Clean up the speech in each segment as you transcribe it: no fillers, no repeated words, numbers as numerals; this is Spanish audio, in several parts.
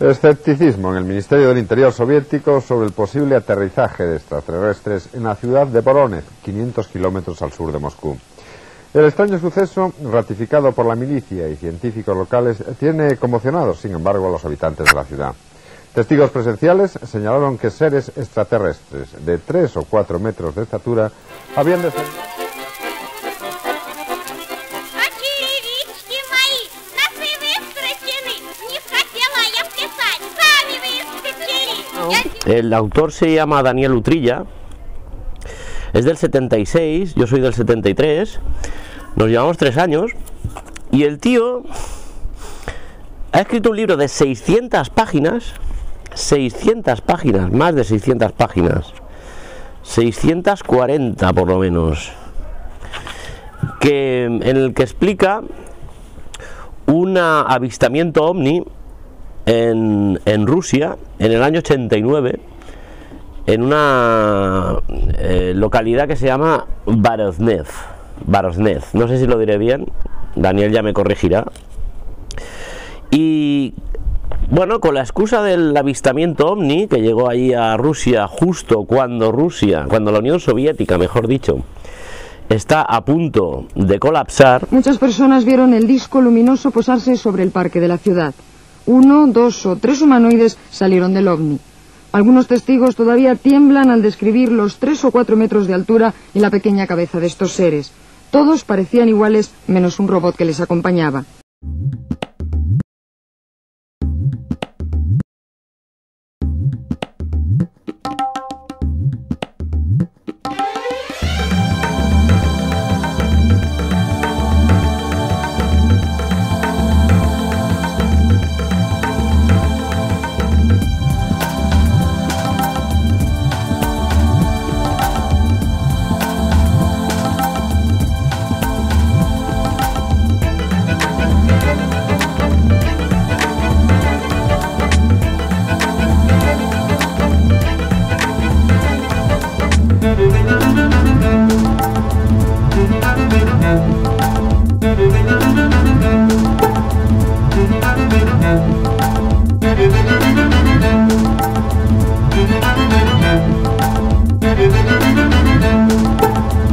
Escepticismo en el Ministerio del Interior soviético sobre el posible aterrizaje de extraterrestres en la ciudad de Voronezh, 500 kilómetros al sur de Moscú. El extraño suceso, ratificado por la milicia y científicos locales, tiene conmocionados, sin embargo, a los habitantes de la ciudad. Testigos presenciales señalaron que seres extraterrestres de 3 o 4 metros de estatura habían descendido. El autor se llama Daniel Utrilla, es del 76, yo soy del 73, nos llevamos 3 años y el tío ha escrito un libro de 600 páginas, más de 600 páginas, 640 por lo menos, en el que explica un avistamiento ovni en Rusia en el año 89 en una localidad que se llama Voronezh, no sé si lo diré bien, Daniel ya me corregirá. Y bueno, con la excusa del avistamiento ovni que llegó allí a Rusia justo cuando la Unión Soviética, mejor dicho, está a punto de colapsar. Muchas personas vieron el disco luminoso posarse sobre el parque de la ciudad. 1, 2 o 3 humanoides salieron del ovni. Algunos testigos todavía tiemblan al describir los 3 o 4 metros de altura y la pequeña cabeza de estos seres. Todos parecían iguales, menos un robot que les acompañaba.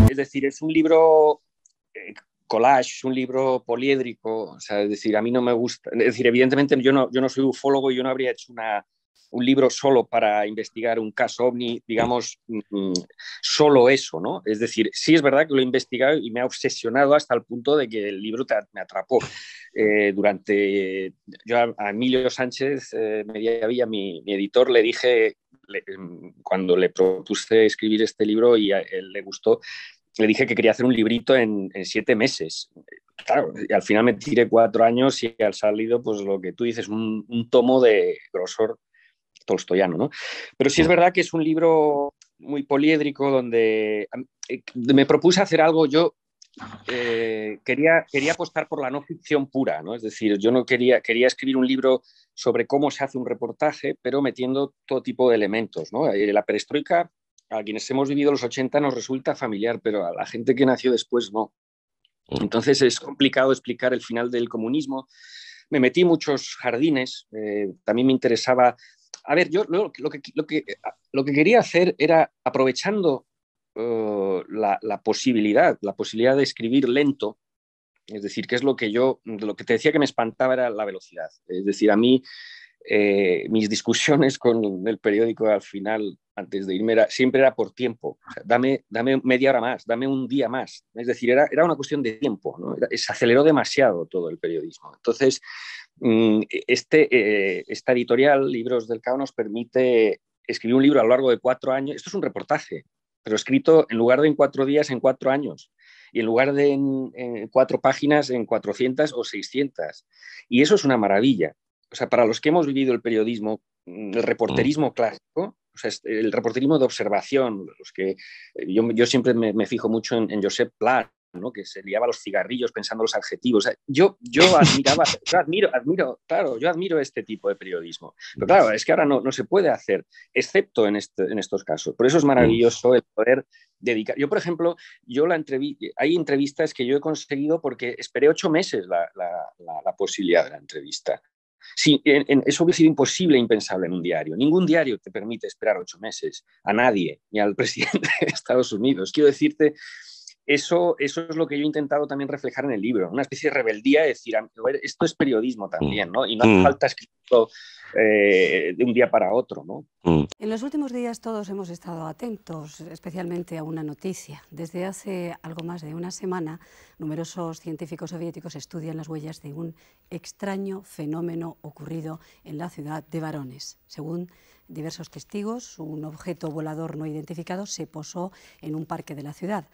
Es decir, es un libro collage, es un libro poliédrico, o sea, es decir, a mí no me gusta, es decir, evidentemente yo no soy ufólogo y yo no habría hecho un libro solo para investigar un caso ovni, digamos, solo eso, ¿no? Es decir, sí es verdad que lo he investigado y me ha obsesionado hasta el punto de que el libro me atrapó. Yo a Emilio Sánchez Mediavilla, mi editor, le dije, cuando le propuse escribir este libro y a él le gustó, le dije que quería hacer un librito en 7 meses. Claro, y al final me tiré 4 años y ha salido, pues lo que tú dices, un tomo de grosor tolstoyano, ¿no? Pero sí es verdad que es un libro muy poliédrico donde me propuse hacer algo. Yo quería apostar por la no ficción pura, ¿no? Es decir, yo no quería escribir un libro sobre cómo se hace un reportaje, pero metiendo todo tipo de elementos, ¿no? La perestroika, a quienes hemos vivido los 80 nos resulta familiar, pero a la gente que nació después no. Entonces es complicado explicar el final del comunismo. Me metí en muchos jardines, también me interesaba. A ver, yo lo que quería hacer era, aprovechando la posibilidad de escribir lento, es decir, que es lo que te decía que me espantaba era la velocidad. Es decir, a mí mis discusiones con el periódico al final, antes de irme, siempre era por tiempo. O sea, dame media hora más, dame un día más. Es decir, era una cuestión de tiempo, ¿no? Se aceleró demasiado todo el periodismo. Entonces, esta editorial, Libros del Cao, nos permite escribir un libro a lo largo de 4 años. Esto es un reportaje, pero escrito en lugar de en 4 días, en 4 años. Y en lugar de en 4 páginas, en 400 o 600. Y eso es una maravilla. O sea, para los que hemos vivido el periodismo, el reporterismo clásico, o sea, el reporterismo de observación, yo siempre me fijo mucho en Josep Pla, ¿no? Que se liaba los cigarrillos pensando los adjetivos. O sea, yo admiro este tipo de periodismo. Pero claro, es que ahora no se puede hacer, excepto en estos casos. Por eso es maravilloso el poder dedicar. Yo, por ejemplo, hay entrevistas que yo he conseguido porque esperé 8 meses la posibilidad de la entrevista. Sí, eso hubiera sido imposible, impensable en un diario. Ningún diario te permite esperar 8 meses a nadie, ni al presidente de Estados Unidos. Quiero decirte, eso es lo que yo he intentado también reflejar en el libro, una especie de rebeldía, de decir, a ver, esto es periodismo también, ¿no? Y no hace falta escribirlo de un día para otro, ¿no? En los últimos días todos hemos estado atentos, especialmente a una noticia. Desde hace algo más de una semana, numerosos científicos soviéticos estudian las huellas de un extraño fenómeno ocurrido en la ciudad de Vorónezh. Según diversos testigos, un objeto volador no identificado se posó en un parque de la ciudad.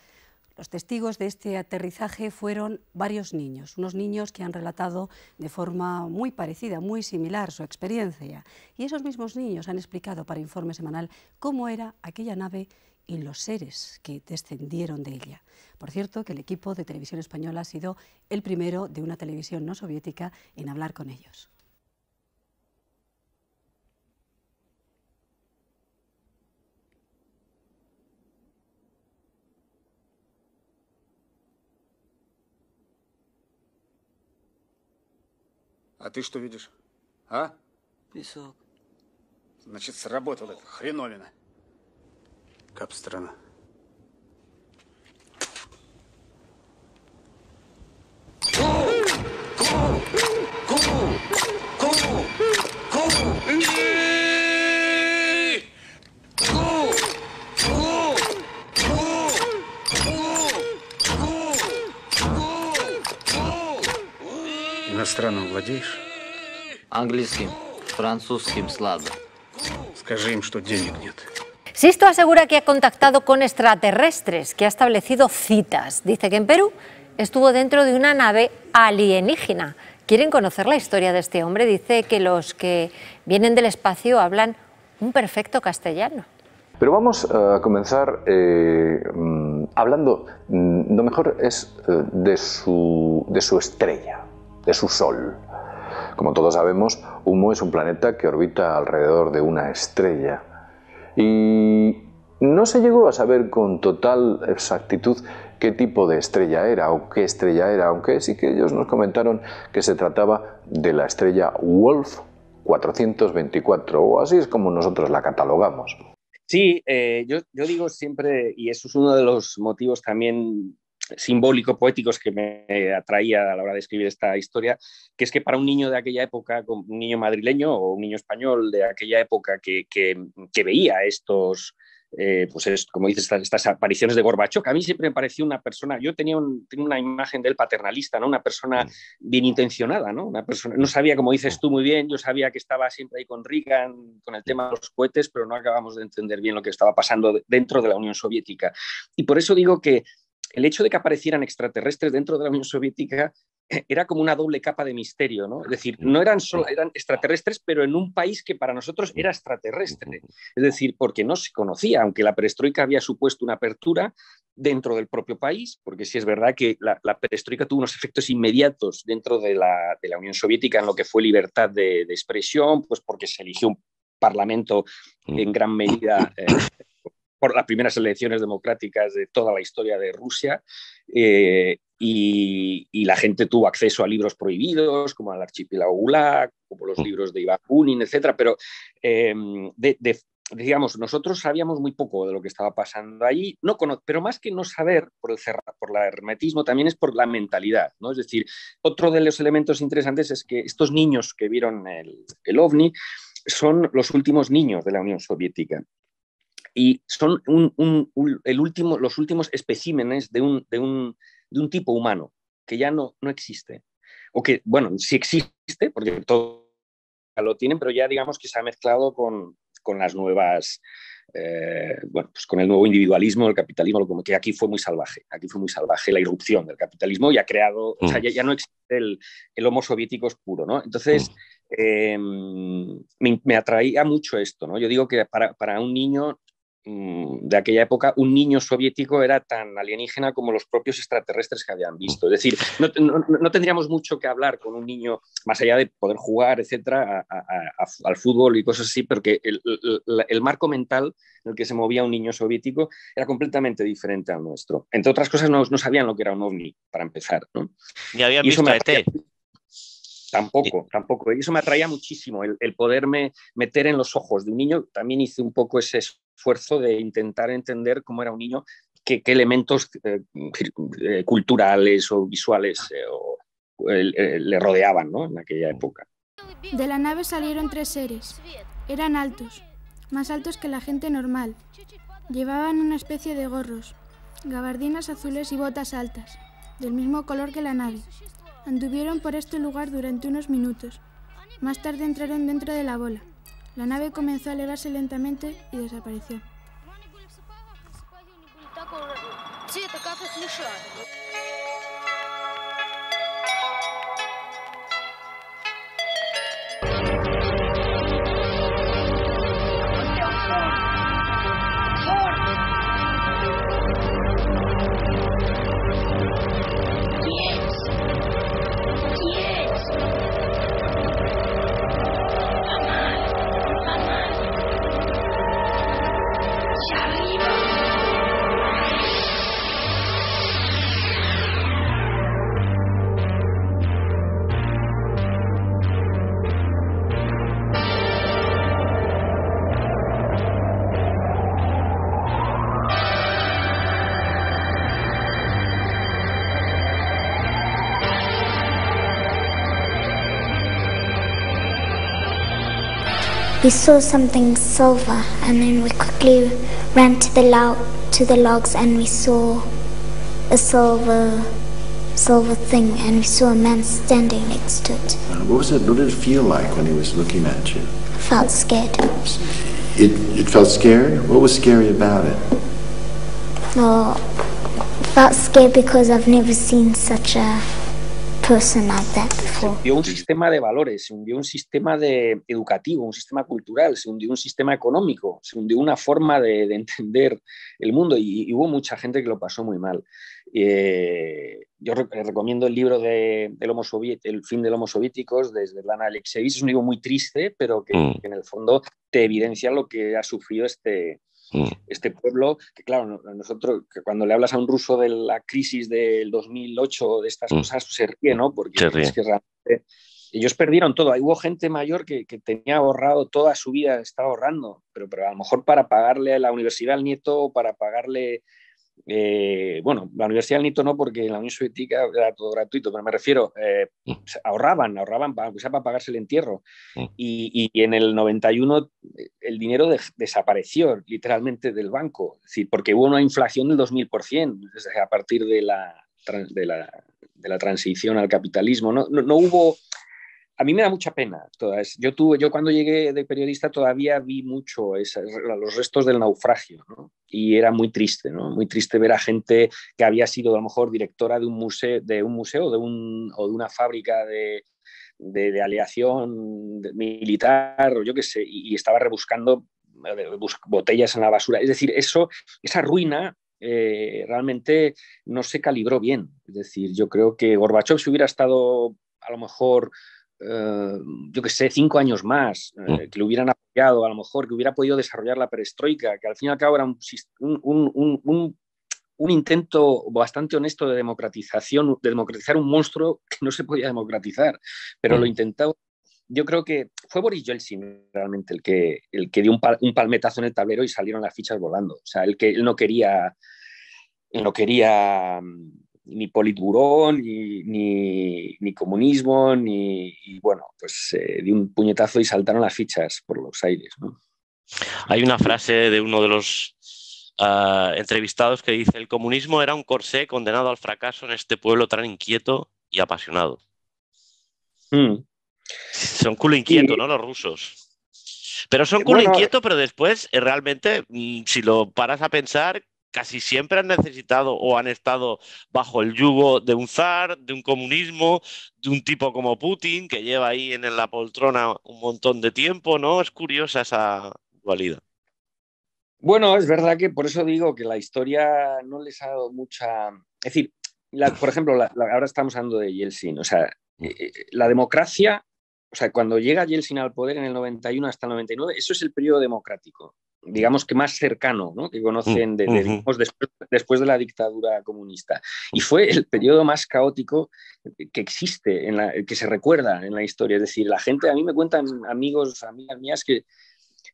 Los testigos de este aterrizaje fueron varios niños, unos niños que han relatado de forma muy parecida, muy similar su experiencia. Y esos mismos niños han explicado para Informe Semanal cómo era aquella nave y los seres que descendieron de ella. Por cierto, que el equipo de Televisión Española ha sido el primero de una televisión no soviética en hablar con ellos. А ты что видишь? А? Песок. Значит, сработала эта хреновина. Кап-страна. Иностранным владеешь? Английским, французским слабо. Скажи им, что денег нет. Sisto asegura que ha contactado con extraterrestres, que ha establecido citas. Dice que en Perú estuvo dentro de una nave alienígena. ¿Quieren conocer la historia de este hombre? Dice que los que vienen del espacio hablan un perfecto castellano. Pero vamos a comenzar hablando, lo mejor es de su estrella, de su Sol. Como todos sabemos, Humo es un planeta que orbita alrededor de una estrella. Y no se llegó a saber con total exactitud qué tipo de estrella era o qué estrella era, aunque sí que ellos nos comentaron que se trataba de la estrella Wolf 424, o así es como nosotros la catalogamos. Sí, yo digo siempre, y eso es uno de los motivos también simbólico, poéticos que me atraía a la hora de escribir esta historia, que es que para un niño de aquella época, un niño madrileño o un niño español de aquella época que veía estos, pues como dices, estas apariciones de Gorbachov, a mí siempre me pareció una persona, yo tenía una imagen de él paternalista, ¿no? Una persona bien intencionada, ¿no? Una persona, no sabía, como dices tú muy bien, yo sabía que estaba siempre ahí con Reagan, con el tema de los cohetes, pero no acabamos de entender bien lo que estaba pasando dentro de la Unión Soviética. Y por eso digo que el hecho de que aparecieran extraterrestres dentro de la Unión Soviética era como una doble capa de misterio, ¿no? Es decir, no eran extraterrestres, pero en un país que para nosotros era extraterrestre. Es decir, porque no se conocía, aunque la perestroika había supuesto una apertura dentro del propio país, porque sí es verdad que la perestroika tuvo unos efectos inmediatos dentro de la Unión Soviética en lo que fue libertad de expresión, pues porque se eligió un parlamento en gran medida por las primeras elecciones democráticas de toda la historia de Rusia, y la gente tuvo acceso a libros prohibidos, como al archipiélago Gulag, como los libros de Iván Bunin, etc. Pero, digamos, nosotros sabíamos muy poco de lo que estaba pasando allí, pero más que no saber por el hermetismo, también es por la mentalidad, ¿no? Es decir, otro de los elementos interesantes es que estos niños que vieron el ovni son los últimos niños de la Unión Soviética. Y son los últimos especímenes de un tipo humano que ya no existe. O que, bueno, sí existe, porque todo lo tienen, pero ya digamos que se ha mezclado con las nuevas, pues con el nuevo individualismo, el capitalismo, como que aquí fue muy salvaje. Aquí fue muy salvaje la irrupción del capitalismo y ha creado, o sea, ya no existe el homo soviético oscuro, ¿no? Entonces, me atraía mucho esto, ¿no? Yo digo que para un niño de aquella época, un niño soviético era tan alienígena como los propios extraterrestres que habían visto. Es decir, no tendríamos mucho que hablar con un niño, más allá de poder jugar, etcétera, al fútbol y cosas así, porque el marco mental en el que se movía un niño soviético era completamente diferente al nuestro. Entre otras cosas, no sabían lo que era un ovni, para empezar, ¿no? Ni habían visto a ET. Tampoco. Y eso me atraía muchísimo, el poderme meter en los ojos de un niño. También hice un poco ese esfuerzo de intentar entender cómo era un niño, qué elementos culturales o visuales le rodeaban, ¿no?, en aquella época. De la nave salieron 3 seres. Eran altos, más altos que la gente normal. Llevaban una especie de gorros, gabardinas azules y botas altas, del mismo color que la nave. Anduvieron por este lugar durante unos minutos. Más tarde entraron dentro de la bola. La nave comenzó a elevarse lentamente y desapareció. We saw something silver, and then we quickly ran to the logs, and we saw a silver thing, and we saw a man standing next to it. What was it? What did it feel like when he was looking at you? I felt scared. It felt scared? What was scary about it? Well, I felt scared because I've never seen such a person like that before. Se hundió un sistema de valores, se hundió un sistema educativo, un sistema cultural, se hundió un sistema económico, se hundió una forma de entender el mundo y hubo mucha gente que lo pasó muy mal. Yo recomiendo el libro El fin del Homo Soviéticos, de Svetlana Alexievich. Es un libro muy triste, pero que en el fondo te evidencia lo que ha sufrido este pueblo, que claro, nosotros, que cuando le hablas a un ruso de la crisis del 2008, de estas cosas, se ríe, ¿no? Porque es que realmente ellos perdieron todo. Hubo gente mayor que tenía ahorrado toda su vida, estaba ahorrando, pero a lo mejor para pagarle a la universidad al nieto o para pagarle... bueno, la universidad del nieto no, porque en la Unión Soviética era todo gratuito, pero me refiero, ahorraban aunque sea para pagarse el entierro. Y en el 91 el dinero desapareció literalmente del banco, es decir, porque hubo una inflación del 2000% a partir de la transición al capitalismo. No hubo... A mí me da mucha pena. Yo cuando llegué de periodista todavía vi mucho los restos del naufragio, ¿no? Y era muy triste, ¿no? Muy triste ver a gente que había sido a lo mejor directora de un museo o de una fábrica de aleación militar, o yo qué sé, y estaba rebuscando botellas en la basura. Es decir, esa ruina realmente no se calibró bien. Es decir, yo creo que Gorbachov, si hubiera estado a lo mejor... yo que sé, 5 años más, que lo hubieran apoyado, a lo mejor que hubiera podido desarrollar la perestroika, que al fin y al cabo era un intento bastante honesto de democratizar un monstruo que no se podía democratizar, pero lo intentó. Yo creo que fue Boris Yeltsin realmente el que dio un palmetazo en el tablero y salieron las fichas volando. O sea, él no quería ni politburó, ni comunismo, y bueno, pues dio un puñetazo y saltaron las fichas por los aires, ¿no? Hay una frase de uno de los entrevistados que dice: el comunismo era un corsé condenado al fracaso en este pueblo tan inquieto y apasionado. Son culo inquieto, ¿no? Los rusos. Pero son culo inquieto, pero después realmente, si lo paras a pensar, casi siempre han necesitado o han estado bajo el yugo de un zar, de un comunismo, de un tipo como Putin, que lleva ahí en la poltrona un montón de tiempo, ¿no? Es curiosa esa dualidad. Bueno, es verdad que por eso digo que la historia no les ha dado mucha... Es decir, por ejemplo, ahora estamos hablando de Yeltsin. O sea, la democracia o sea, cuando llega Yeltsin al poder en el 91 hasta el 99, eso es el periodo democrático, digamos que más cercano, ¿no? Que conocen digamos, después de la dictadura comunista. Y fue el periodo más caótico que existe, que se recuerda en la historia. Es decir, la gente, a mí me cuentan amigas mías que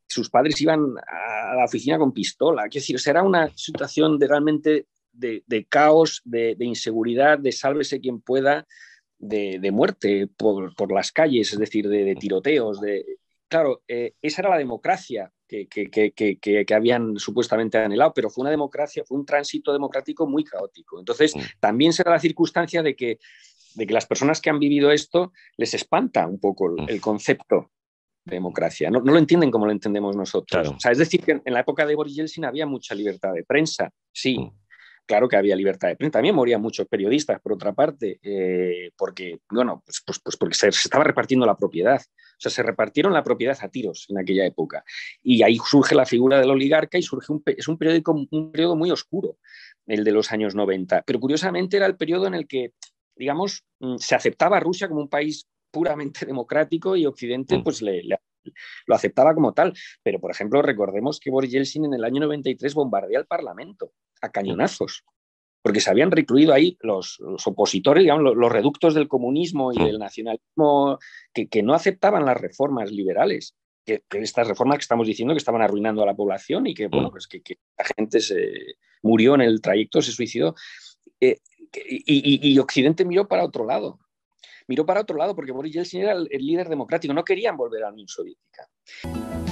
sus padres iban a la oficina con pistola. Quiero decir, era una situación realmente de caos, de inseguridad, de sálvese quien pueda, de muerte por las calles, es decir, de tiroteos. Claro, esa era la democracia que habían supuestamente anhelado, pero fue una democracia, fue un tránsito democrático muy caótico. Entonces, también se da la circunstancia de que las personas que han vivido esto les espanta un poco el concepto de democracia. No lo entienden como lo entendemos nosotros. Claro. O sea, es decir, que en la época de Boris Yeltsin había mucha libertad de prensa, sí. Claro que había libertad de prensa. También morían muchos periodistas, por otra parte, porque, bueno, pues porque se estaba repartiendo la propiedad. O sea, se repartieron la propiedad a tiros en aquella época. Y ahí surge la figura del oligarca y surge es un periodo muy oscuro, el de los años 90. Pero curiosamente era el periodo en el que, digamos, se aceptaba a Rusia como un país puramente democrático y Occidente pues lo aceptaba como tal. Pero, por ejemplo, recordemos que Boris Yeltsin en el año 93 bombardea el Parlamento a cañonazos, porque se habían recluido ahí los opositores, digamos, los reductos del comunismo y del nacionalismo que no aceptaban las reformas liberales, que estas reformas que estamos diciendo que estaban arruinando a la población y que, bueno, pues que la gente murió en el trayecto, se suicidó. Y Occidente miró para otro lado. Porque Boris Yeltsin era el líder democrático, no querían volver a la Unión Soviética.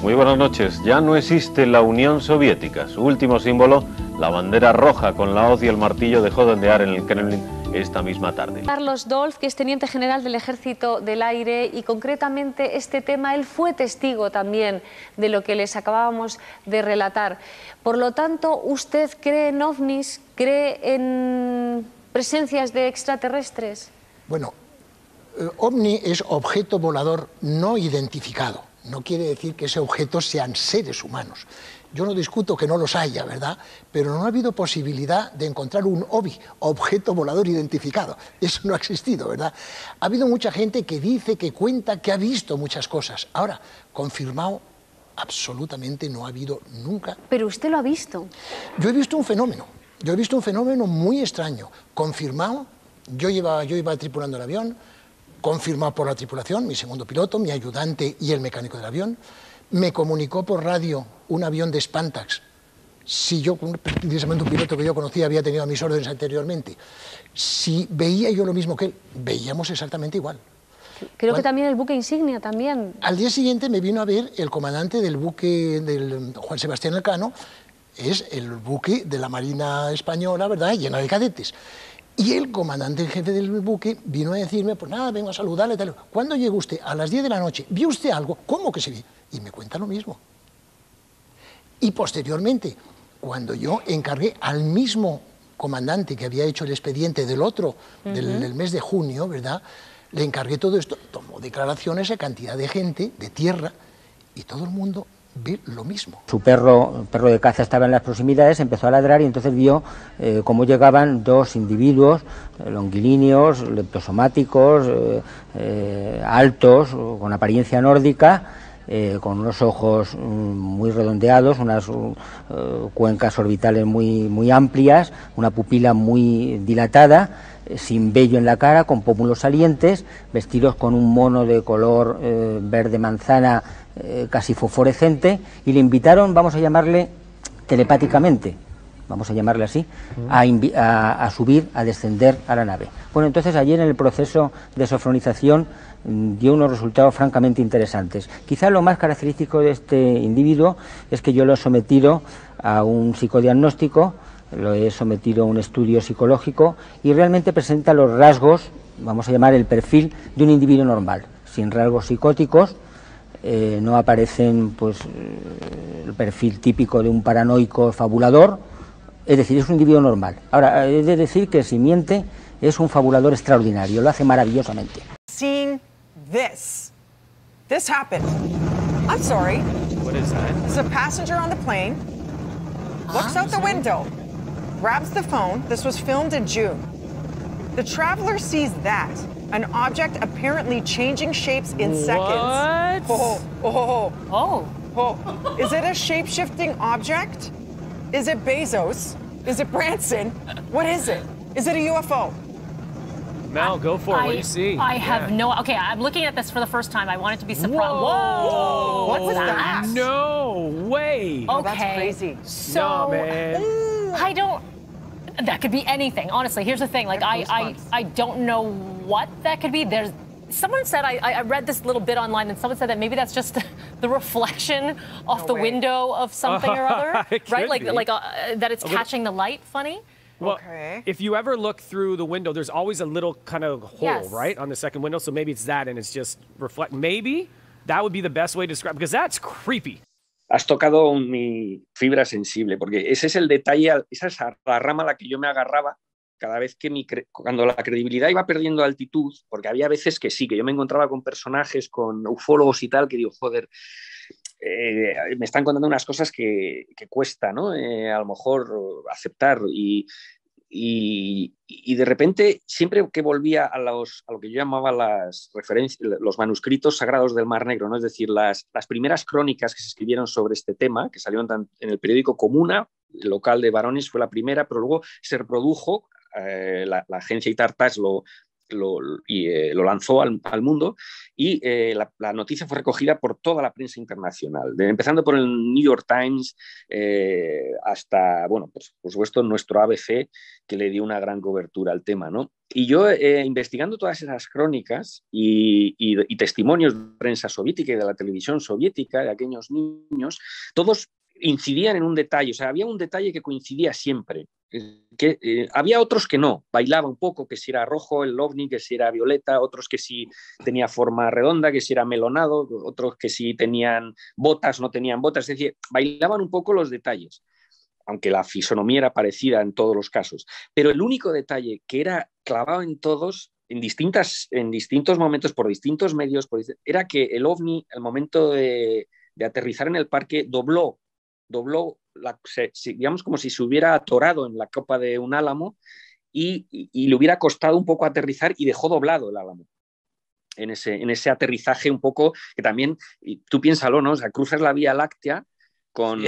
Muy buenas noches. Ya no existe la Unión Soviética. Su último símbolo, la bandera roja con la hoz y el martillo, dejó de ondear en el Kremlin esta misma tarde. Carlos Dolf, que es teniente general del Ejército del Aire, y concretamente este tema, él fue testigo también de lo que les acabábamos de relatar. Por lo tanto, ¿usted cree en ovnis, cree en presencias de extraterrestres? Bueno, ovni es objeto volador no identificado. No quiere decir que ese objeto sean seres humanos. Yo no discuto que no los haya, ¿verdad? Pero no ha habido posibilidad de encontrar un OVI, objeto volador identificado. Eso no ha existido, ¿verdad? Ha habido mucha gente que dice, que cuenta, que ha visto muchas cosas. Ahora, confirmado, absolutamente no ha habido nunca. ¿Pero usted lo ha visto? Yo he visto un fenómeno. Yo he visto un fenómeno muy extraño. Confirmado, yo iba tripulando el avión, confirmado por la tripulación, mi segundo piloto, mi ayudante y el mecánico del avión. Me comunicó por radio un avión de Spantax. Si yo, precisamente un piloto que yo conocía, había tenido a mis órdenes anteriormente, si veía yo lo mismo que él, veíamos exactamente igual. Creo que también el buque insignia también. Al día siguiente me vino a ver el comandante del buque, del Juan Sebastián Elcano, es el buque de la Marina Española, ¿verdad?, lleno de cadetes. Y el comandante en jefe del buque vino a decirme, pues nada, vengo a saludarle, tal. ¿Cuándo llegó usted? A las 10 de la noche. ¿Vio usted algo? ¿Cómo que se vio? Y me cuenta lo mismo. Y posteriormente, cuando yo encargué al mismo comandante que había hecho el expediente del otro, del mes de junio, ¿verdad?, le encargué todo esto, tomó declaraciones a cantidad de gente, de tierra, y todo el mundo ve lo mismo. Su perro de caza estaba en las proximidades, empezó a ladrar y entonces vio cómo llegaban dos individuos longilíneos, leptosomáticos, altos, con apariencia nórdica, con unos ojos muy redondeados, unas cuencas orbitales muy amplias, una pupila muy dilatada, sin vello en la cara, con pómulos salientes, vestidos con un mono de color verde manzana casi fosforescente, y le invitaron, vamos a llamarle telepáticamente, vamos a llamarle así, a subir, a descender a la nave. Bueno, entonces ayer en el proceso de sofronización dio unos resultados francamente interesantes. Quizá lo más característico de este individuo es que yo lo he sometido a un psicodiagnóstico, lo he sometido a un estudio psicológico y realmente presenta los rasgos, vamos a llamar el perfil de un individuo normal, sin rasgos psicóticos. No aparecen pues el perfil típico de un paranoico fabulador, es decir, es un individuo normal. Ahora, he de decir que si miente es un fabulador extraordinario, lo hace maravillosamente. Seeing this happened. I'm sorry. What is that? It's a passenger on the plane, looks out the window, grabs the phone. This was filmed in June. The traveler sees that. An object apparently changing shapes in seconds. Oh. Is it a shape-shifting object? Is it Bezos? Is it Branson? What is it? Is it a UFO? Mel, go for it. What do you see? I have no... Okay, I'm looking at this for the first time. I want it to be surprised. Whoa! What's that? No way! Okay. That's crazy. So, no, man. I don't... That could be anything. Honestly, here's the thing. Like, I don't know what that could be. There's... Someone said, I read this little bit online, and someone said that maybe that's just the reflection off the window of something or other, right? Like that it's catching the light. Funny. Well, if you ever look through the window, there's always a little kind of hole, right, on the second window. So maybe it's that, and it's just reflect. Maybe that would be the best way to describe, because that's creepy. Has tocado mi fibra sensible, porque ese es el detalle, esa es la rama a la que yo me agarraba cada vez que cuando la credibilidad iba perdiendo altitud, porque había veces que sí, que yo me encontraba con personajes, con ufólogos y tal, que digo, joder, me están contando unas cosas que cuesta, ¿no? A lo mejor aceptar y de repente, siempre que volvía a lo que yo llamaba las referencias, los manuscritos sagrados del Mar Negro, ¿no? Es decir, las primeras crónicas que se escribieron sobre este tema, que salieron en el periódico Comuna, local de varones, fue la primera, pero luego se reprodujo, la agencia Itartas lo lanzó al mundo y la noticia fue recogida por toda la prensa internacional, empezando por el New York Times hasta, bueno, pues, por supuesto, nuestro ABC, que le dio una gran cobertura al tema, ¿no? Y yo, investigando todas esas crónicas y testimonios de prensa soviética y de la televisión soviética, de aquellos niños, todos incidían en un detalle, o sea, había un detalle que coincidía siempre. Había otros que no, bailaba un poco, que si era rojo el ovni, que si era violeta, otros que si tenía forma redonda, que si era melonado, otros que si tenían botas, no tenían botas, es decir, bailaban un poco los detalles, aunque la fisonomía era parecida en todos los casos. Pero el único detalle que era clavado en todos, en distintos momentos, por distintos medios, era que el ovni, al momento de aterrizar en el parque, dobló, digamos, como si se hubiera atorado en la copa de un álamo y le hubiera costado un poco aterrizar y dejó doblado el álamo en ese aterrizaje un poco, que también, tú piénsalo, ¿no? O sea, cruzas la Vía Láctea con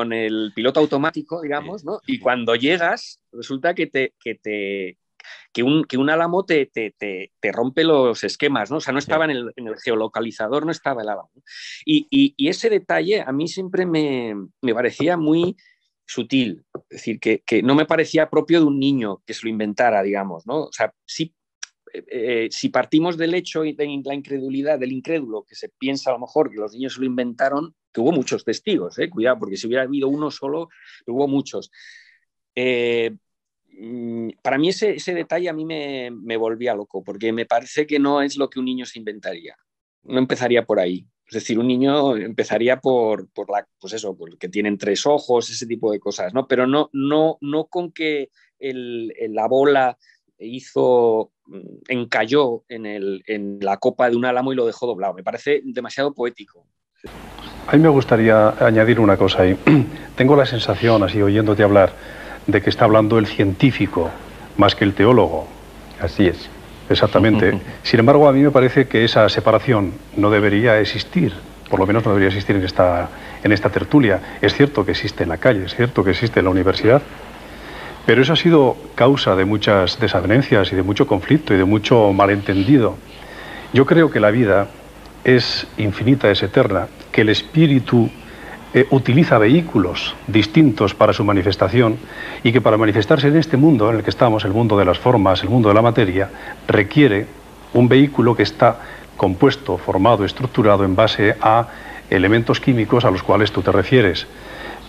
el piloto automático, digamos, ¿no? Y cuando llegas resulta que un álamo te rompe los esquemas, ¿no? O sea, no estaba en el geolocalizador, no estaba el álamo. Y ese detalle a mí siempre me parecía muy sutil, es decir, que no me parecía propio de un niño que se lo inventara, digamos, ¿no? O sea, si partimos del hecho y de la incredulidad del incrédulo, que se piensa a lo mejor que los niños se lo inventaron, que hubo muchos testigos, cuidado, porque si hubiera habido uno solo, hubo muchos. Para mí ese detalle a mí me volvía loco, porque me parece que no es lo que un niño se inventaría. No empezaría por ahí. Es decir, un niño empezaría por que tienen 3 ojos, ese tipo de cosas, ¿no? Pero no con que la bola encalló en la copa de un álamo y lo dejó doblado. Me parece demasiado poético. A mí me gustaría añadir una cosa ahí. Tengo la sensación, así oyéndote hablar, de que está hablando el científico más que el teólogo. Así es. Exactamente. Sin embargo, a mí me parece que esa separación no debería existir, por lo menos no debería existir en esta tertulia. Es cierto que existe en la calle, es cierto que existe en la universidad, pero eso ha sido causa de muchas desavenencias y de mucho conflicto y de mucho malentendido. Yo creo que la vida es infinita, es eterna, que el espíritu utiliza vehículos distintos para su manifestación y que para manifestarse en este mundo en el que estamos, el mundo de las formas, el mundo de la materia, requiere un vehículo que está compuesto, formado, estructurado en base a elementos químicos a los cuales tú te refieres.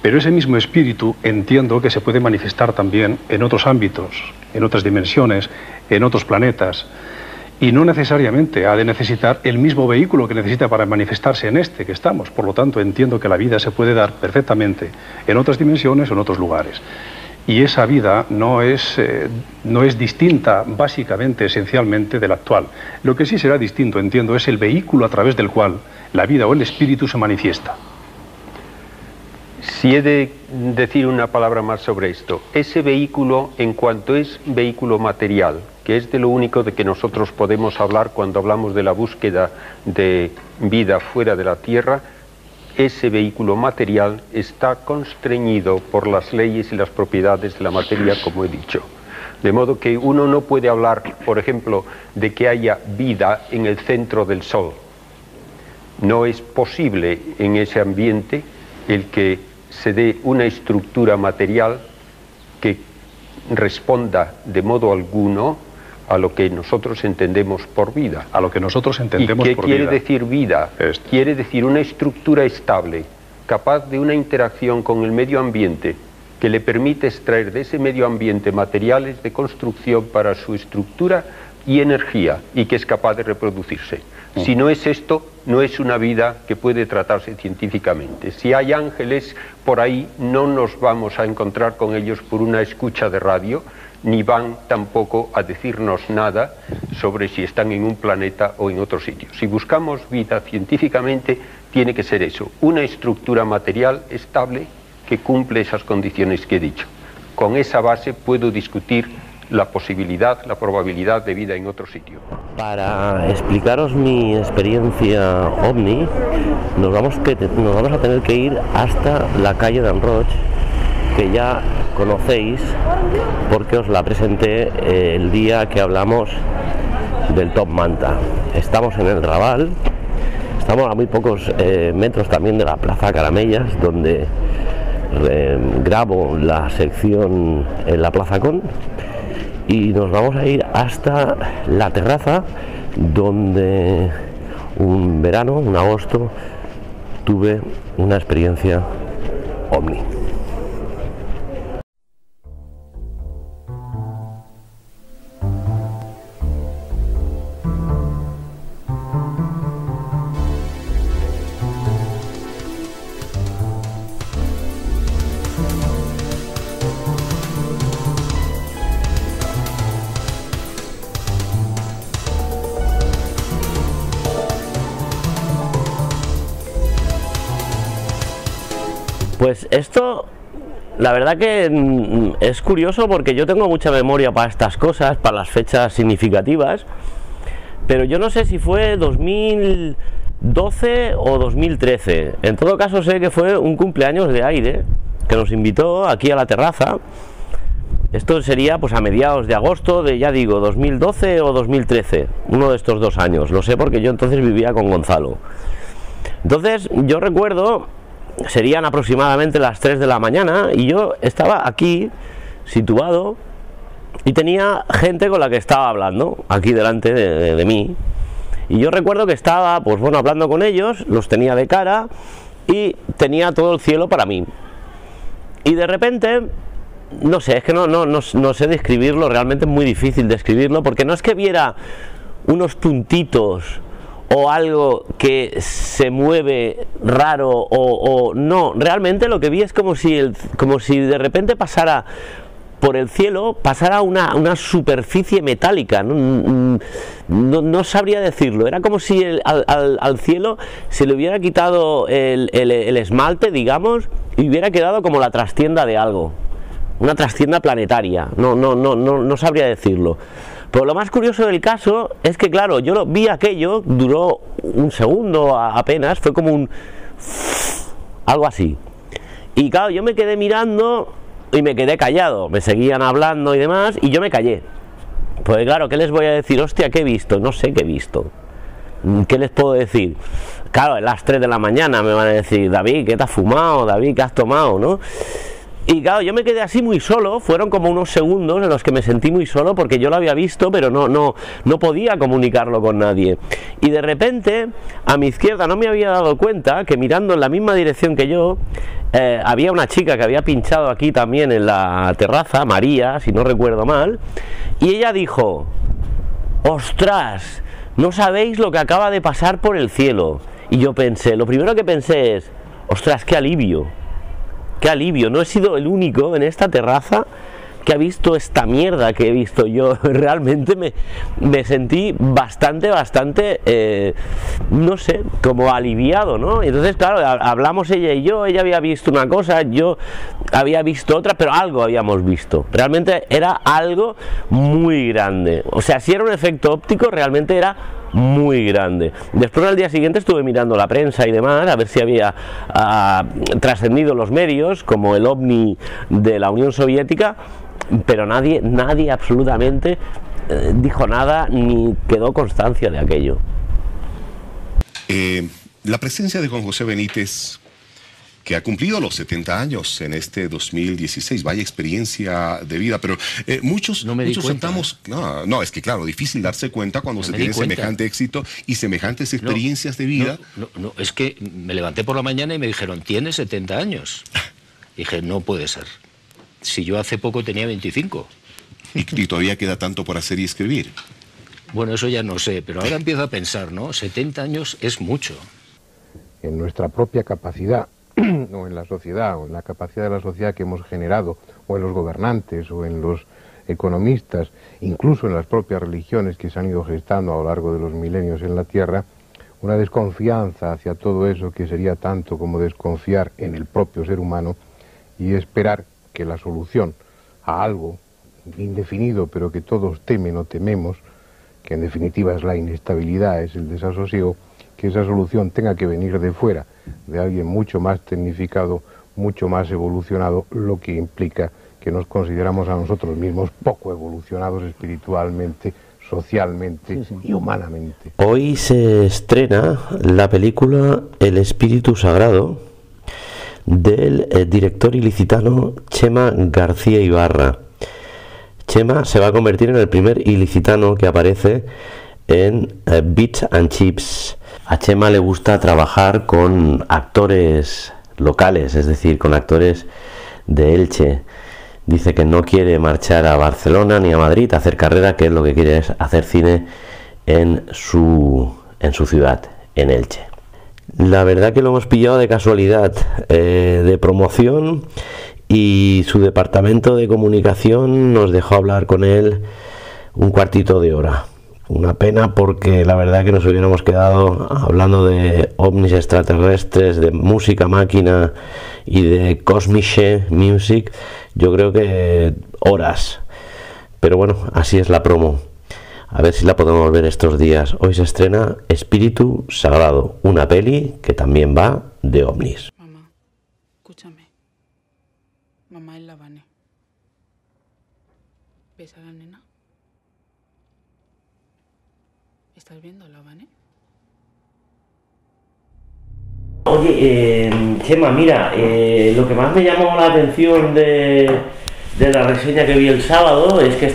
Pero ese mismo espíritu entiendo que se puede manifestar también en otros ámbitos, en otras dimensiones, en otros planetas. Y no necesariamente ha de necesitar el mismo vehículo que necesita para manifestarse en este que estamos. Por lo tanto, entiendo que la vida se puede dar perfectamente en otras dimensiones o en otros lugares. Y esa vida no es distinta, básicamente, esencialmente, de la actual. Lo que sí será distinto, entiendo, es el vehículo a través del cual la vida o el espíritu se manifiesta. Si he de decir una palabra más sobre esto, ese vehículo, en cuanto es vehículo material, que es de lo único de que nosotros podemos hablar cuando hablamos de la búsqueda de vida fuera de la Tierra, ese vehículo material está constreñido por las leyes y las propiedades de la materia, como he dicho. De modo que uno no puede hablar, por ejemplo, de que haya vida en el centro del Sol. No es posible en ese ambiente el que se dé una estructura material que responda de modo alguno a lo que nosotros entendemos por vida. A lo que nosotros entendemos por vida. ¿Y qué quiere decir vida? Quiere decir una estructura estable, capaz de una interacción con el medio ambiente, que le permite extraer de ese medio ambiente materiales de construcción para su estructura y energía, y que es capaz de reproducirse. Si no es esto, no es una vida que puede tratarse científicamente. Si hay ángeles por ahí, no nos vamos a encontrar con ellos por una escucha de radio, ni van tampoco a decirnos nada sobre si están en un planeta o en otro sitio. Si buscamos vida científicamente, tiene que ser eso, una estructura material estable que cumple esas condiciones que he dicho. Con esa base puedo discutir la posibilidad, la probabilidad de vida en otro sitio. Para explicaros mi experiencia OVNI, nos vamos a tener que ir hasta la calle d'en Roig, que ya conocéis porque os la presenté el día que hablamos del Top Manta. Estamos en el Raval, estamos a muy pocos metros también de la Plaza Caramellas, donde grabo la sección en la Plaza Con, y nos vamos a ir hasta la terraza donde un verano, un agosto, tuve una experiencia OVNI. Pues esto, la verdad que es curioso porque yo tengo mucha memoria para estas cosas, para las fechas significativas, pero yo no sé si fue 2012 o 2013. En todo caso sé que fue un cumpleaños de Aire, que nos invitó aquí a la terraza. Esto sería pues a mediados de agosto de, ya digo, 2012 o 2013, uno de estos 2 años. Lo sé porque yo entonces vivía con Gonzalo. Entonces yo recuerdo, serían aproximadamente las 3 de la mañana y yo estaba aquí situado y tenía gente con la que estaba hablando aquí delante de mí, y yo recuerdo que estaba pues bueno hablando con ellos, los tenía de cara y tenía todo el cielo para mí, y de repente no sé, es que no sé describirlo, realmente es muy difícil describirlo, porque no es que viera unos puntitos o algo que se mueve raro o no, realmente lo que vi es como si de repente pasara por el cielo, pasara una superficie metálica, no sabría decirlo, era como si al cielo se le hubiera quitado el esmalte, digamos, y hubiera quedado como la trastienda de algo, una trastienda planetaria, no sabría decirlo. Pero lo más curioso del caso es que, claro, yo lo vi aquello, duró un segundo apenas, fue como algo así. Y claro, yo me quedé mirando y me quedé callado, me seguían hablando y demás, y yo me callé. Pues claro, ¿qué les voy a decir? Hostia, ¿qué he visto? No sé qué he visto. ¿Qué les puedo decir? Claro, a las 3 de la mañana me van a decir, David, ¿qué te has fumado? David, ¿qué has tomado? ¿No? Y claro, yo me quedé así muy solo, fueron como unos segundos en los que me sentí muy solo porque yo lo había visto, pero no podía comunicarlo con nadie. Y de repente, a mi izquierda no me había dado cuenta que mirando en la misma dirección que yo, había una chica que había pinchado aquí también en la terraza, María, si no recuerdo mal, y ella dijo, ostras, no sabéis lo que acaba de pasar por el cielo. Y yo pensé, lo primero que pensé es, ostras, qué alivio. Qué alivio, no he sido el único en esta terraza que ha visto esta mierda que he visto yo. Realmente me sentí bastante, no sé, como aliviado, ¿no? Entonces, claro, hablamos ella y yo, ella había visto una cosa, yo había visto otra, pero algo habíamos visto. Realmente era algo muy grande. O sea, si era un efecto óptico, realmente era muy grande. Después, al día siguiente, estuve mirando la prensa y demás a ver si había trascendido los medios, como el ovni de la Unión Soviética, pero nadie absolutamente dijo nada ni quedó constancia de aquello. La presencia de Juan José Benítez, que ha cumplido los 70 años en este 2016, vaya experiencia de vida, pero muchos sentamos... No, es que claro, difícil darse cuenta cuando se tiene semejante éxito y semejantes experiencias de vida. No, es que me levanté por la mañana y me dijeron, tienes 70 años. Dije, no puede ser. Si yo hace poco tenía 25. Y todavía queda tanto por hacer y escribir. Bueno, eso ya no sé, pero ahora empiezo a pensar, ¿no? 70 años es mucho. En nuestra propia capacidad, o en la sociedad, o en la capacidad de la sociedad que hemos generado, o en los gobernantes, o en los economistas, incluso en las propias religiones que se han ido gestando a lo largo de los milenios en la Tierra, una desconfianza hacia todo eso que sería tanto como desconfiar en el propio ser humano y esperar que la solución a algo indefinido, pero que todos temen o tememos, que en definitiva es la inestabilidad, es el desasosiego, que esa solución tenga que venir de fuera, de alguien mucho más tecnificado, mucho más evolucionado, lo que implica que nos consideramos a nosotros mismos poco evolucionados espiritualmente, socialmente y humanamente. Hoy se estrena la película El Espíritu Sagrado del director ilicitano Chema García Ibarra. Chema se va a convertir en el primer ilicitano que aparece en Bits and Chips. A Chema le gusta trabajar con actores locales, es decir, con actores de Elche. Dice que no quiere marchar a Barcelona ni a Madrid a hacer carrera, que lo que quiere es hacer cine en su ciudad, en Elche. La verdad que lo hemos pillado de casualidad, de promoción, y su departamento de comunicación nos dejó hablar con él un cuartito de hora. Una pena, porque la verdad que nos hubiéramos quedado hablando de ovnis extraterrestres, de música máquina y de cosmic music, yo creo que horas. Pero bueno, así es la promo. A ver si la podemos ver estos días. Hoy se estrena Espíritu Sagrado, una peli que también va de ovnis. Mamá, escúchame. Mamá es la Vane. ¿Ves a la nena? ¿Estás viendo la Vane? Oye, Chema, mira, lo que más me llamó la atención de la reseña que vi el sábado es que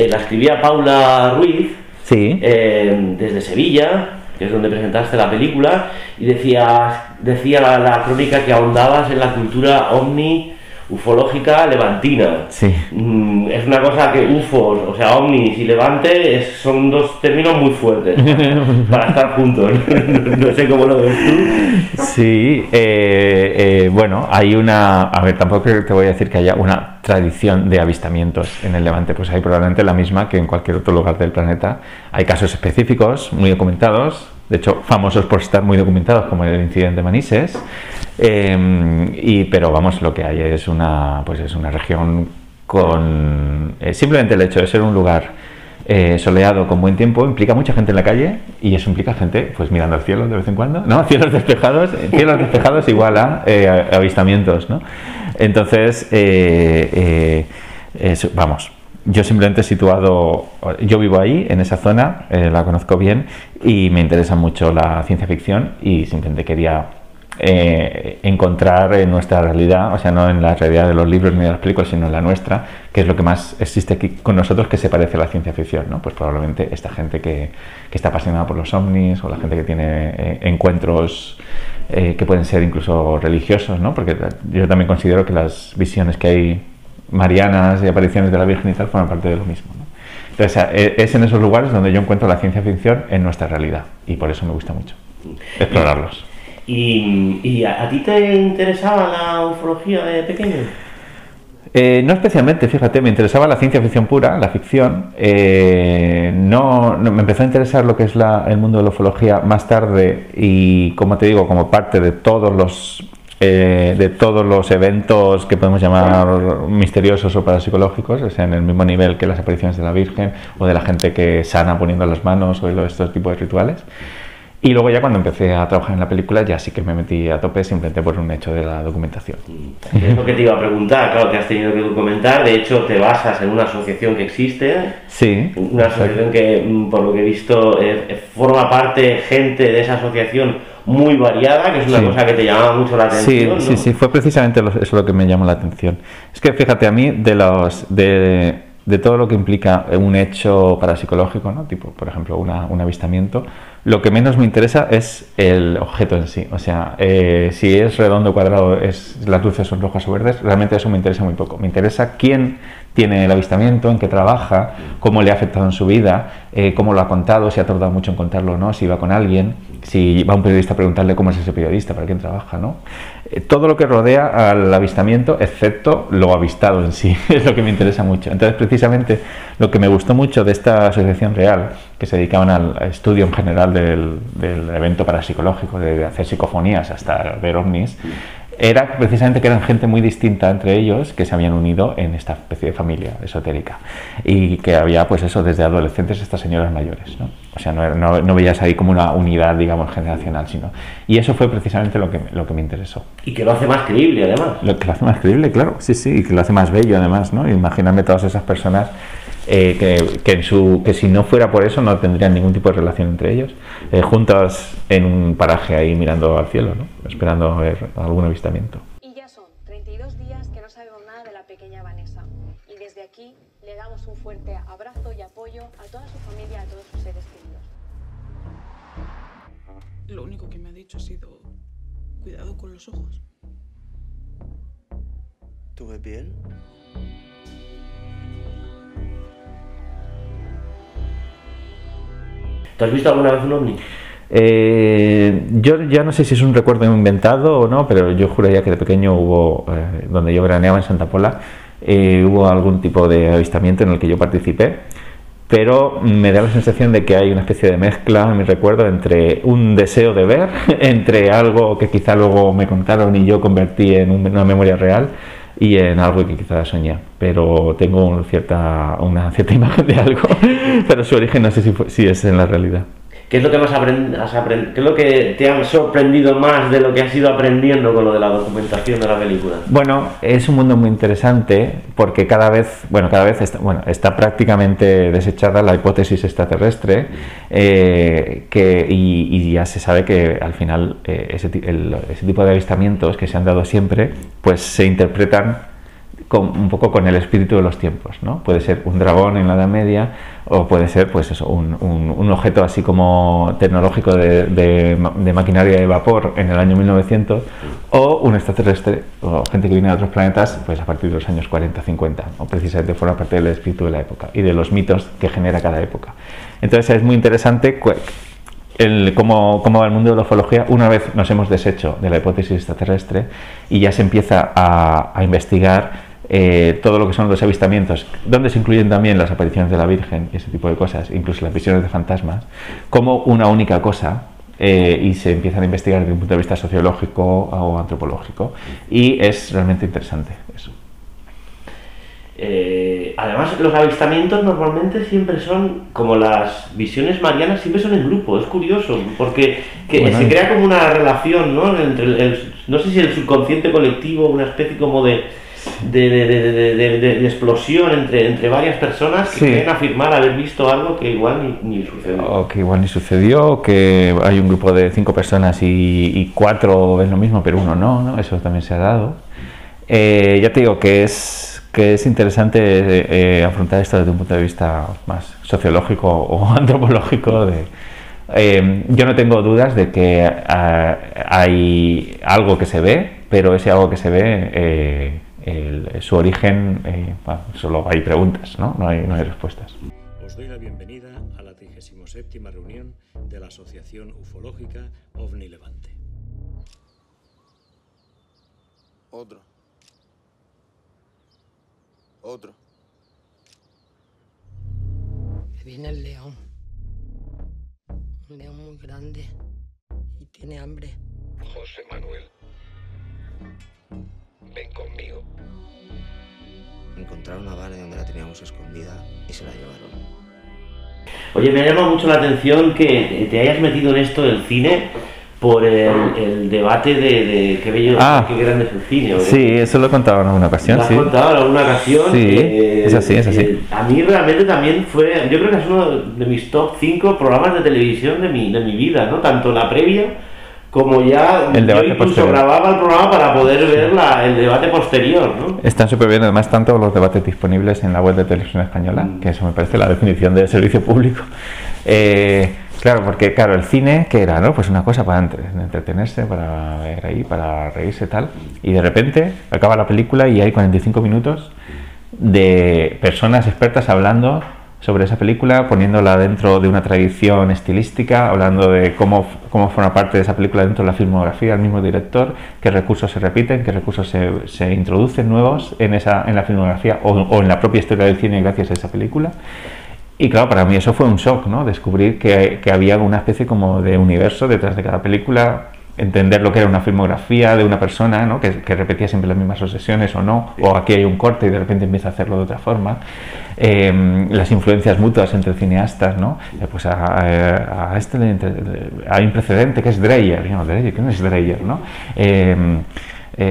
la escribía Paula Ruiz, sí, desde Sevilla, que es donde presentaste la película, y decía la crónica que ahondabas en la cultura ovni, ufológica levantina. Sí. Es una cosa que ufos, o sea, ovnis y levante son dos términos muy fuertes para estar juntos. No sé cómo lo ves tú. Sí, bueno, hay una... A ver, tampoco te voy a decir que haya una tradición de avistamientos en el Levante, pues hay probablemente la misma que en cualquier otro lugar del planeta. Hay casos específicos, muy documentados, de hecho famosos por estar muy documentados, como el incidente de Manises, pero vamos, lo que hay es una región con... simplemente el hecho de ser un lugar soleado con buen tiempo implica mucha gente en la calle, y eso implica gente pues mirando al cielo de vez en cuando, ¿no? Cielos despejados igual a avistamientos, ¿no? Entonces, vamos, yo simplemente he situado, yo vivo ahí, en esa zona, la conozco bien y me interesa mucho la ciencia ficción, y simplemente quería encontrar en nuestra realidad, o sea, no en la realidad de los libros ni de las películas, sino en la nuestra, que es lo que más existe aquí con nosotros que se parece a la ciencia ficción, ¿no? Pues probablemente esta gente que está apasionada por los ovnis, o la gente que tiene encuentros que pueden ser incluso religiosos, ¿no? Porque yo también considero que las visiones que hay marianas y apariciones de la Virgen y tal forman parte de lo mismo, ¿no? Entonces es en esos lugares donde yo encuentro la ciencia ficción en nuestra realidad, y por eso me gusta mucho explorarlos. ¿Y a ti te interesaba la ufología de pequeño? No especialmente, fíjate, me interesaba la ciencia ficción pura, la ficción. No, me empezó a interesar lo que es el mundo de la ufología más tarde y, como te digo, como parte de todos los eventos que podemos llamar misteriosos o parapsicológicos, o sea, en el mismo nivel que las apariciones de la Virgen o de la gente que sana poniendo las manos o estos tipos de rituales. Y luego ya cuando empecé a trabajar en la película ya sí que me metí a tope simplemente por un hecho de la documentación. Es lo que te iba a preguntar, claro, que has tenido que documentar, de hecho te basas en una asociación que existe, sí, una asociación que por lo que he visto forma parte gente de esa asociación muy variada, que es una cosa que te llamaba mucho la atención. Sí, ¿no? Sí, fue precisamente eso lo que me llamó la atención. Es que fíjate, a mí de todo lo que implica un hecho parapsicológico, ¿no? Tipo, por ejemplo, un avistamiento, lo que menos me interesa es el objeto en sí. O sea, si es redondo, cuadrado, las luces son rojas o verdes, realmente eso me interesa muy poco. Me interesa quién tiene el avistamiento, en qué trabaja, cómo le ha afectado en su vida, cómo lo ha contado, si ha tardado mucho en contarlo o no, si va con alguien, si va un periodista a preguntarle cómo es ese periodista, para quién trabaja, ¿no? Todo lo que rodea al avistamiento, excepto lo avistado en sí, es lo que me interesa mucho. Entonces, precisamente, lo que me gustó mucho de esta asociación real, que se dedicaban al estudio en general del evento parapsicológico, de hacer psicofonías hasta ver ovnis, era precisamente que eran gente muy distinta entre ellos, que se habían unido en esta especie de familia esotérica y que había, pues eso, desde adolescentes hasta señoras mayores, ¿no? O sea, no veías ahí como una unidad, digamos, generacional, sino... Y eso fue precisamente lo que me interesó. Y que lo hace más creíble, además. Lo que lo hace más creíble, claro, sí, y que lo hace más bello, además, ¿no? Imaginarme todas esas personas que si no fuera por eso no tendrían ningún tipo de relación entre ellos, juntas en un paraje ahí mirando al cielo, ¿no? Esperando a ver algún avistamiento. Y ya son 32 días que no sabemos nada de la pequeña Vanessa. Y desde aquí le damos un fuerte abrazo y apoyo a toda su familia, a todos sus seres queridos. Lo único que me ha dicho ha sido cuidado con los ojos. ¿Tú ves bien? ¿Te has visto alguna vez un ovni? Yo ya no sé si es un recuerdo inventado o no, pero yo juraría que de pequeño hubo, donde yo veraneaba en Santa Pola, hubo algún tipo de avistamiento en el que yo participé, pero me da la sensación de que hay una especie de mezcla en mi recuerdo entre un deseo de ver, entre algo que quizá luego me contaron y yo convertí en una memoria real, y en algo que quizás soñé, pero tengo una cierta imagen de algo, pero su origen no sé si es en la realidad. ¿Qué es lo que más ¿Qué es lo que te ha sorprendido más de lo que has ido aprendiendo con lo de la documentación de la película? Bueno, es un mundo muy interesante porque cada vez está prácticamente desechada la hipótesis extraterrestre, y ya se sabe que al final ese tipo de avistamientos que se han dado siempre, pues se interpretan un poco con el espíritu de los tiempos, ¿no? Puede ser un dragón en la Edad Media o puede ser, pues eso, un objeto así como tecnológico de maquinaria de vapor en el año 1900 o un extraterrestre o gente que viene de otros planetas pues a partir de los años 40-50, ¿no? Precisamente forma parte del espíritu de la época y de los mitos que genera cada época. Entonces es muy interesante cómo va el mundo de la ufología una vez nos hemos deshecho de la hipótesis extraterrestre y ya se empieza a investigar todo lo que son los avistamientos, donde se incluyen también las apariciones de la Virgen y ese tipo de cosas, incluso las visiones de fantasmas, como una única cosa, y se empiezan a investigar desde un punto de vista sociológico o antropológico, y es realmente interesante eso. Además, los avistamientos normalmente siempre son, como las visiones marianas, siempre son en grupo. Es curioso, porque se crea como una relación, ¿no? Entre no sé si el subconsciente colectivo, una especie como de explosión entre varias personas que quieren afirmar haber visto algo que igual ni sucedió. O que igual ni sucedió, o que hay un grupo de 5 personas y 4 ven lo mismo, pero uno no, eso también se ha dado. Ya te digo que es interesante afrontar esto desde un punto de vista más sociológico o antropológico. Yo no tengo dudas de que hay algo que se ve, pero ese algo que se ve, su origen, solo hay preguntas, no hay respuestas. Os doy la bienvenida a la 37ª reunión de la Asociación Ufológica OVNI Levante. Otro. Otro. Viene el león. Un león muy grande. Y tiene hambre. José Manuel. Ven conmigo. Encontraron a Vane donde la teníamos escondida y se la llevaron. Oye, me ha llamado mucho la atención que te hayas metido en esto del cine por el debate de qué bello, qué grande es el cine. Sí, eso lo he contado en alguna ocasión. ¿Lo has contado en alguna ocasión? Sí, es así, es así. A mí realmente también fue, yo creo que es uno de mis top 5 programas de televisión de mi vida, ¿no? Tanto la previa como ya el debate yo incluso posterior. Grababa el programa para poder ver el debate posterior, ¿no? Están súper bien, además, tanto los debates disponibles en la web de Televisión Española, que eso me parece la definición de servicio público. Claro, porque claro, el cine, ¿qué era? ¿No? Pues una cosa para entretenerse, para ver ahí, para reírse y tal, y de repente acaba la película y hay 45 minutos de personas expertas hablando sobre esa película, poniéndola dentro de una tradición estilística, hablando de cómo forma parte de esa película dentro de la filmografía, el mismo director, qué recursos se repiten, qué recursos se introducen nuevos en la filmografía o en la propia historia del cine gracias a esa película. Y claro, para mí eso fue un shock, ¿no? Descubrir que había una especie como de universo detrás de cada película, entender lo que era una filmografía de una persona, ¿no? que repetía siempre las mismas obsesiones o no, o aquí hay un corte y de repente empieza a hacerlo de otra forma, las influencias mutuas entre cineastas, ¿no? Pues hay un precedente que es Dreyer, ¿no? ¿Quién es Dreyer, no?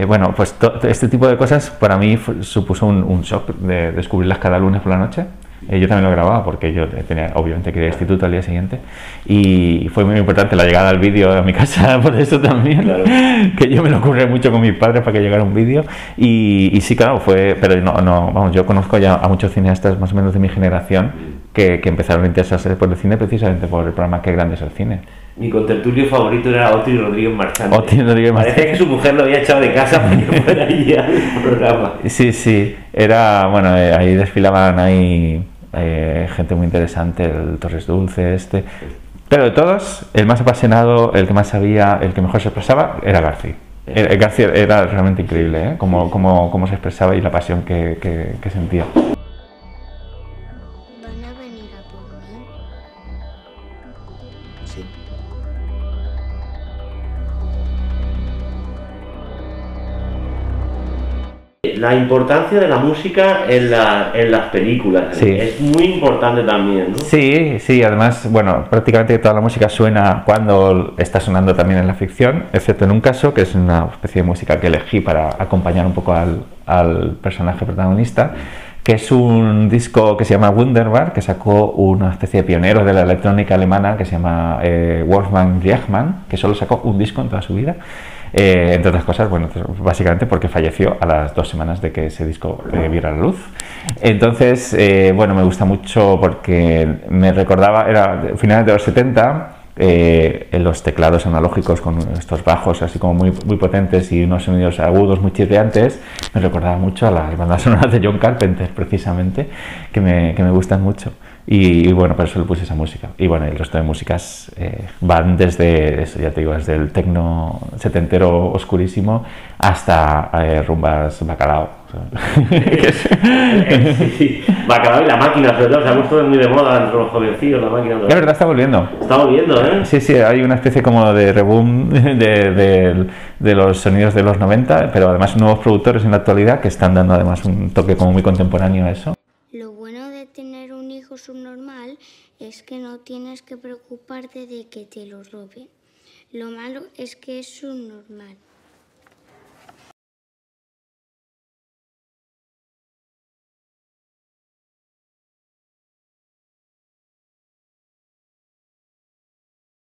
Bueno, pues este tipo de cosas para mí supuso un shock de descubrirlas cada lunes por la noche. Yo también lo grababa porque yo tenía, obviamente, que ir al instituto al día siguiente y fue muy importante la llegada del vídeo a mi casa por eso también, claro. Que yo me lo ocurrí mucho con mis padres para que llegara un vídeo y sí, claro, pero vamos, yo conozco ya a muchos cineastas más o menos de mi generación que empezaron a interesarse por el cine precisamente por el programa Qué grande es el cine. Mi contertulio favorito era Oti Rodríguez Marchante. Parece que su mujer lo había echado de casa para que fuera allí al programa. Sí, era, bueno, ahí desfilaban gente muy interesante, el Torres Dulce, pero de todos, el más apasionado, el que más sabía, el que mejor se expresaba, era García. García era realmente increíble, ¿eh? Cómo se expresaba y la pasión que sentía. ¿Van a venir a por mí? Sí. La importancia de la música en las películas, sí. Es muy importante también, ¿no? Sí, además, bueno, prácticamente toda la música suena cuando está sonando también en la ficción, excepto en un caso que es una especie de música que elegí para acompañar un poco al personaje protagonista, que es un disco que se llama Wunderbar, que sacó una especie de pionero de la electrónica alemana que se llama Wolfgang Liechmann, que solo sacó un disco en toda su vida. Entre otras cosas, bueno, básicamente porque falleció a las 2 semanas de que ese disco viera la luz. Entonces, bueno, me gusta mucho porque me recordaba, era finales de los 70, los teclados analógicos con estos bajos así como muy potentes y unos sonidos agudos muy chirriantes, me recordaba mucho a las bandas sonoras de John Carpenter, precisamente, que me gustan mucho. Y bueno, por eso le puse esa música. Y bueno, el resto de músicas van desde eso, ya te digo, desde el tecno setentero oscurísimo hasta rumbas bacalao. Sí. Bacalao y La Máquina, sobre todo, se ha puesto muy de moda entre los jovencillos, La Máquina. Es verdad, está volviendo. Está volviendo, ¿eh? Sí, hay una especie como de reboom de los sonidos de los 90, pero además nuevos productores en la actualidad que están dando además un toque como muy contemporáneo a eso. Lo bueno de tener un hijo subnormal es que no tienes que preocuparte de que te lo roben. Lo malo es que es subnormal.